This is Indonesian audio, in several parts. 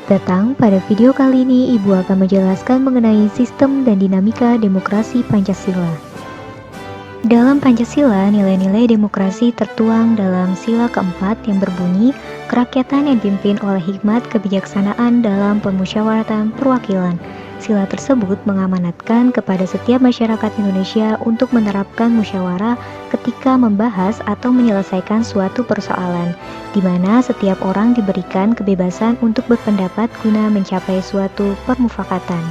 Selamat datang pada video kali ini. Ibu akan menjelaskan mengenai sistem dan dinamika demokrasi Pancasila. Dalam Pancasila, nilai-nilai demokrasi tertuang dalam sila keempat yang berbunyi kerakyatan yang dipimpin oleh hikmat kebijaksanaan dalam permusyawaratan perwakilan. Sila tersebut mengamanatkan kepada setiap masyarakat Indonesia untuk menerapkan musyawarah ketika membahas atau menyelesaikan suatu persoalan, di mana setiap orang diberikan kebebasan untuk berpendapat guna mencapai suatu permufakatan.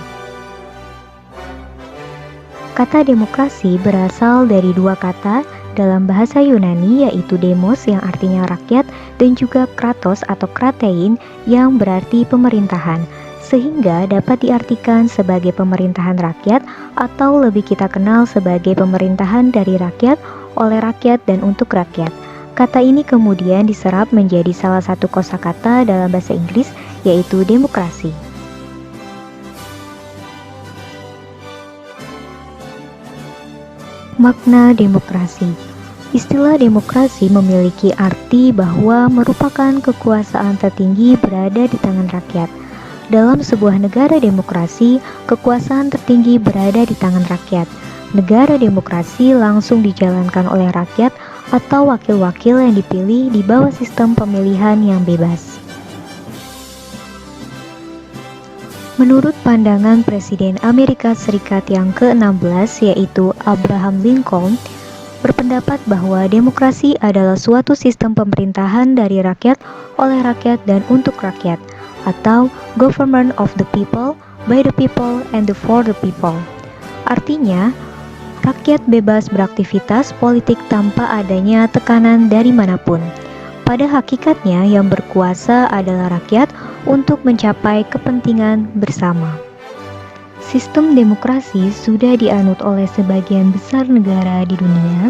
Kata demokrasi berasal dari dua kata dalam bahasa Yunani, yaitu demos yang artinya rakyat dan juga kratos atau kratein yang berarti pemerintahan, sehingga dapat diartikan sebagai pemerintahan rakyat atau lebih kita kenal sebagai pemerintahan dari rakyat, oleh rakyat dan untuk rakyat. Kata ini kemudian diserap menjadi salah satu kosakata dalam bahasa Inggris, yaitu demokrasi. Makna demokrasi. Istilah demokrasi memiliki arti bahwa merupakan kekuasaan tertinggi berada di tangan rakyat. Dalam sebuah negara demokrasi, kekuasaan tertinggi berada di tangan rakyat. Negara demokrasi langsung dijalankan oleh rakyat atau wakil-wakil yang dipilih di bawah sistem pemilihan yang bebas. Menurut pandangan Presiden Amerika Serikat yang ke-16, yaitu Abraham Lincoln, berpendapat bahwa demokrasi adalah suatu sistem pemerintahan dari rakyat, oleh rakyat, dan untuk rakyat, atau government of the people, by the people, and for the people. Artinya, rakyat bebas beraktivitas politik tanpa adanya tekanan dari manapun. Pada hakikatnya, yang berkuasa adalah rakyat untuk mencapai kepentingan bersama. Sistem demokrasi sudah dianut oleh sebagian besar negara di dunia,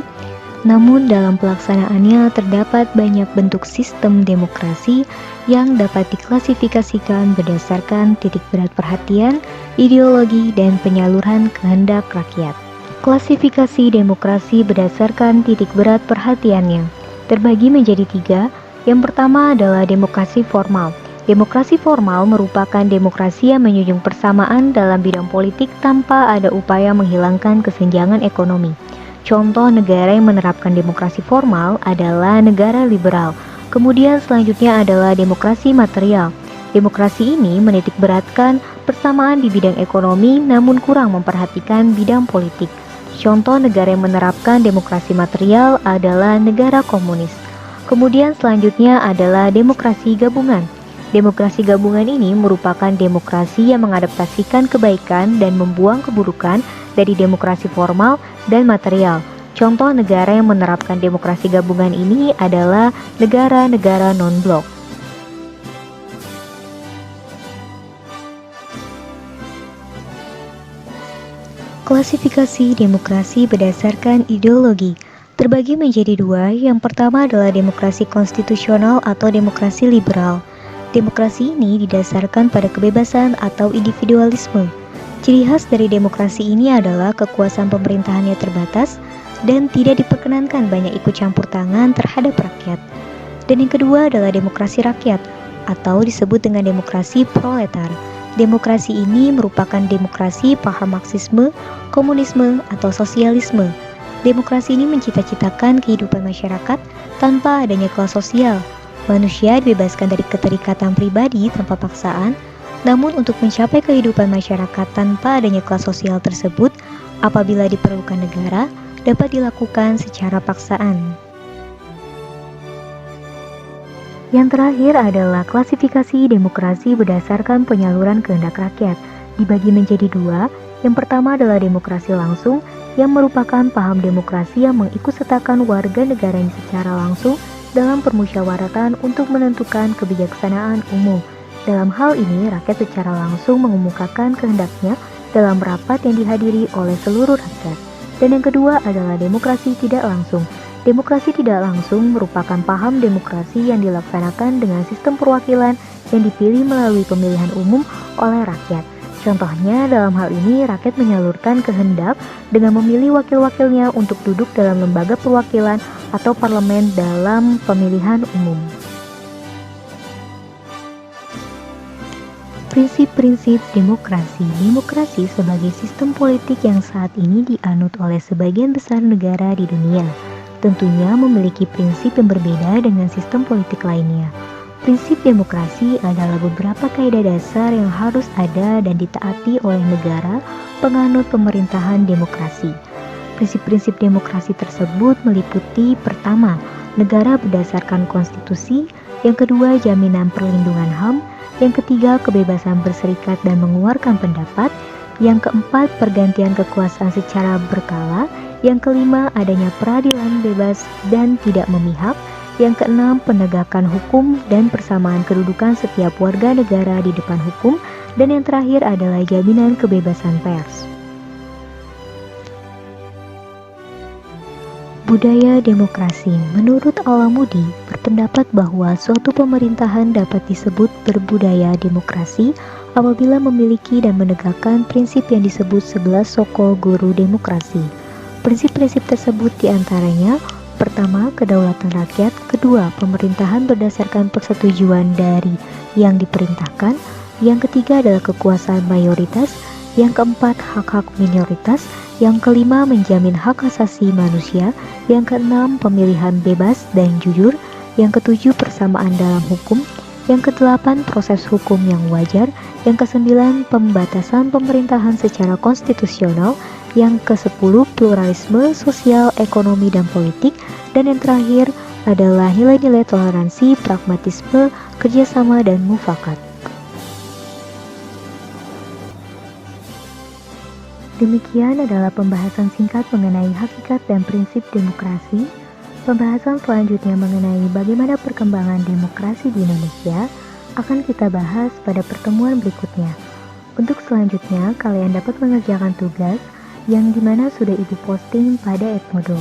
namun dalam pelaksanaannya terdapat banyak bentuk sistem demokrasi yang dapat diklasifikasikan berdasarkan titik berat perhatian, ideologi, dan penyaluran kehendak rakyat. Klasifikasi demokrasi berdasarkan titik berat perhatiannya terbagi menjadi tiga. Yang pertama adalah demokrasi formal. Demokrasi formal merupakan demokrasi yang menjunjung persamaan dalam bidang politik tanpa ada upaya menghilangkan kesenjangan ekonomi. Contoh negara yang menerapkan demokrasi formal adalah negara liberal. Kemudian selanjutnya adalah demokrasi material. Demokrasi ini menitik beratkan persamaan di bidang ekonomi namun kurang memperhatikan bidang politik. Contoh negara yang menerapkan demokrasi material adalah negara komunis. Kemudian selanjutnya adalah demokrasi gabungan. Demokrasi gabungan ini merupakan demokrasi yang mengadaptasikan kebaikan dan membuang keburukan dari demokrasi formal dan material. Contoh negara yang menerapkan demokrasi gabungan ini adalah negara-negara non-blok. Klasifikasi demokrasi berdasarkan ideologi terbagi menjadi dua. Yang pertama adalah demokrasi konstitusional atau demokrasi liberal. Demokrasi ini didasarkan pada kebebasan atau individualisme. Ciri khas dari demokrasi ini adalah kekuasaan pemerintahannya terbatas dan tidak diperkenankan banyak ikut campur tangan terhadap rakyat. Dan yang kedua adalah demokrasi rakyat atau disebut dengan demokrasi proletar. Demokrasi ini merupakan demokrasi paham Marxisme, komunisme, atau sosialisme. Demokrasi ini mencita-citakan kehidupan masyarakat tanpa adanya kelas sosial. Manusia dibebaskan dari keterikatan pribadi tanpa paksaan, namun untuk mencapai kehidupan masyarakat tanpa adanya kelas sosial tersebut, apabila diperlukan negara, dapat dilakukan secara paksaan. Yang terakhir adalah klasifikasi demokrasi berdasarkan penyaluran kehendak rakyat. Dibagi menjadi dua. Yang pertama adalah demokrasi langsung, yang merupakan paham demokrasi yang mengikutsertakan warga negaranya secara langsung dalam permusyawaratan untuk menentukan kebijaksanaan umum. Dalam hal ini, rakyat secara langsung mengemukakan kehendaknya dalam rapat yang dihadiri oleh seluruh rakyat. Dan yang kedua adalah demokrasi tidak langsung. Demokrasi tidak langsung merupakan paham demokrasi yang dilaksanakan dengan sistem perwakilan yang dipilih melalui pemilihan umum oleh rakyat. Contohnya, dalam hal ini rakyat menyalurkan kehendak dengan memilih wakil-wakilnya untuk duduk dalam lembaga perwakilan atau parlemen dalam pemilihan umum. Prinsip-prinsip demokrasi. Demokrasi sebagai sistem politik yang saat ini dianut oleh sebagian besar negara di dunia, tentunya memiliki prinsip yang berbeda dengan sistem politik lainnya. Prinsip demokrasi adalah beberapa kaidah dasar yang harus ada dan ditaati oleh negara penganut pemerintahan demokrasi. Prinsip-prinsip demokrasi tersebut meliputi: pertama, negara berdasarkan konstitusi; yang kedua, jaminan perlindungan HAM; yang ketiga, kebebasan berserikat dan mengeluarkan pendapat; yang keempat, pergantian kekuasaan secara berkala; yang kelima, adanya peradilan bebas dan tidak memihak; yang keenam, penegakan hukum dan persamaan kedudukan setiap warga negara di depan hukum; dan yang terakhir adalah jaminan kebebasan pers. Budaya demokrasi. Menurut Al-Amudi, berpendapat bahwa suatu pemerintahan dapat disebut berbudaya demokrasi apabila memiliki dan menegakkan prinsip yang disebut 11 sokol guru demokrasi. Prinsip-prinsip tersebut diantaranya: pertama, kedaulatan rakyat; kedua, pemerintahan berdasarkan persetujuan dari yang diperintahkan; yang ketiga adalah kekuasaan mayoritas; yang keempat, hak-hak minoritas; yang kelima, menjamin hak asasi manusia; yang keenam, pemilihan bebas dan jujur; yang ketujuh, persamaan dalam hukum; yang kedelapan, proses hukum yang wajar; yang kesembilan, pembatasan pemerintahan secara konstitusional; yang kesepuluh, pluralisme sosial, ekonomi, dan politik; dan yang terakhir adalah nilai-nilai toleransi, pragmatisme, kerjasama, dan mufakat. Demikian adalah pembahasan singkat mengenai hakikat dan prinsip demokrasi. Pembahasan selanjutnya mengenai bagaimana perkembangan demokrasi di Indonesia akan kita bahas pada pertemuan berikutnya. Untuk selanjutnya, kalian dapat mengerjakan tugas yang dimana sudah Ibu posting pada Edmodo.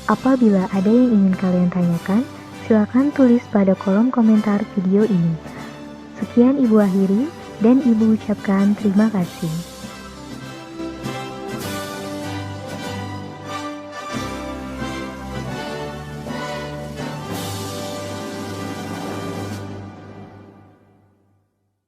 Apabila ada yang ingin kalian tanyakan, silakan tulis pada kolom komentar video ini. Sekian Ibu akhiri, dan Ibu ucapkan terima kasih.